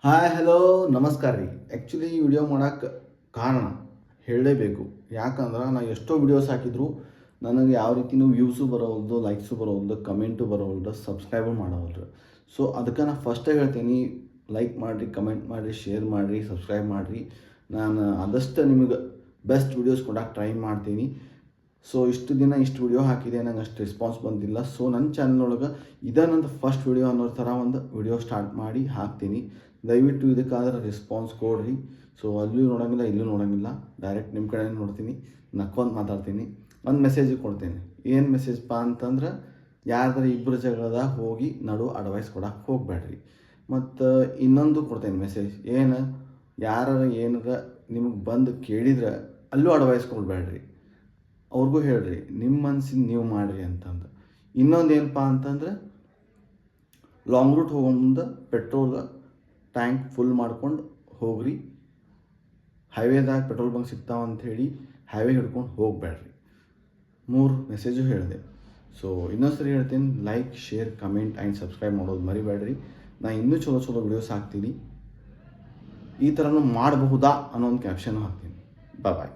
Hi hello ನಮಸ್ಕಾರ ರೀ. Actually ಈ ವಿಡಿಯೋ ಮಾಡೋಕ್ಕೆ ಕಾರಣ ಹೇಳಲೇಬೇಕು. ಯಾಕಂದ್ರೆ ನಾ ಎಷ್ಟೋ ವಿಡಿಯೋಸ್ ಹಾಕಿದ್ರು ನನಗೆ ಯಾವ ರೀತಿಯೂ ವ್ಯೂಸು ಬರೋವಲ್ದು, ಲೈಕ್ಸು ಬರೋವಲ್ದು, ಕಮೆಂಟು ಬರೋವಲ್ದು, ಸಬ್ಸ್ಕ್ರೈಬು ಮಾಡೋವಲ್ದು. ಸೊ ಅದಕ್ಕೆ ನಾನು ಫಸ್ಟೇ ಹೇಳ್ತೀನಿ, ಲೈಕ್ ಮಾಡಿರಿ, ಕಮೆಂಟ್ ಮಾಡಿರಿ, ಶೇರ್ ಮಾಡಿರಿ, ಸಬ್ಸ್ಕ್ರೈಬ್ ಮಾಡಿರಿ. ನಾನು ಆದಷ್ಟು ನಿಮಗೆ ಬೆಸ್ಟ್ ವಿಡಿಯೋಸ್ ಕೊಡೋಕೆ ಟ್ರೈ ಮಾಡ್ತೀನಿ. ಸೊ ಇಷ್ಟು ದಿನ ಇಷ್ಟು ವಿಡಿಯೋ ಹಾಕಿದೆ, ನಂಗೆ ಅಷ್ಟು ರೆಸ್ಪಾನ್ಸ್ ಬಂದಿಲ್ಲ. ಸೊ ನನ್ನ ಚಾನಲ್ ಒಳಗೆ ಇದೇ ನಂದು ಫಸ್ಟ್ ವಿಡಿಯೋ ಅನ್ನೋ ಥರ ಒಂದು ವಿಡಿಯೋ ಸ್ಟಾರ್ಟ್ ಮಾಡಿ ಹಾಕ್ತೀನಿ. ದಯವಿಟ್ಟು ಇದಕ್ಕಾದ್ರೆ ರೆಸ್ಪಾನ್ಸ್ ಕೊಡ್ರಿ. ಸೊ ಅಲ್ಲೂ ನೋಡೋಂಗಿಲ್ಲ, ಇಲ್ಲೂ ನೋಡೋಂಗಿಲ್ಲ, ಡೈರೆಕ್ಟ್ ನಿಮ್ಮ ಕಡೆ ನೋಡ್ತೀನಿ, ನಕ್ಕೊಂದು ಮಾತಾಡ್ತೀನಿ, ಒಂದು ಮೆಸೇಜ್ ಕೊಡ್ತೀನಿ. ಏನು ಮೆಸೇಜ್ಪಾ ಅಂತಂದ್ರೆ, ಯಾರ್ದಾರ ಇಬ್ಬರು ಜಗಳದಾಗ ಹೋಗಿ ನಡು ಅಡ್ವೈಸ್ ಕೊಡೋಕೆ ಹೋಗಬೇಡ್ರಿ. ಮತ್ತು ಇನ್ನೊಂದು ಕೊಡ್ತೇನೆ ಮೆಸೇಜ್, ಏನು ಯಾರು ಏನಾರ ನಿಮಗೆ ಬಂದು ಕೇಳಿದ್ರೆ ಅಲ್ಲೂ ಅಡ್ವೈಸ್ ಕೊಡಬೇಡ್ರಿ. ಅವ್ರಿಗೂ ಹೇಳ್ರಿ ನಿಮ್ಮ ಮನ್ಸಿನ ನೀವು ಮಾಡಿರಿ ಅಂತಂದು. ಇನ್ನೊಂದು ಏನಪ್ಪ ಅಂತಂದ್ರೆ, ಲಾಂಗ್ ರೂಟ್ ಹೋಗೋ ಮುಂದೆ ಪೆಟ್ರೋಲ್ ಟ್ಯಾಂಕ್ ಫುಲ್ ಮಾಡ್ಕೊಂಡು ಹೋಗ್ರಿ. ಹೈವೇದಾಗ ಪೆಟ್ರೋಲ್ ಬಂಕ್ ಸಿಗ್ತಾವ ಅಂಥೇಳಿ ಹೈವೇ ಹಿಡ್ಕೊಂಡು ಹೋಗಬೇಡ್ರಿ. 3 ಮೆಸೇಜು ಹೇಳಿದೆ. ಸೊ ಇನ್ನೊಂದು ಸರಿ ಹೇಳ್ತೀನಿ, like, share, comment and subscribe ಮಾಡೋದು ಮರಿಬೇಡ್ರಿ. ನಾನು ಇನ್ನೂ ಚಲೋ ವಿಡಿಯೋಸ್ ಹಾಕ್ತೀನಿ. ಈ ಥರನೂ ಮಾಡಬಹುದಾ ಅನ್ನೋ ಒಂದು ಕ್ಯಾಪ್ಷನ್ ಹಾಕ್ತೀನಿ. ಬಾಯ್.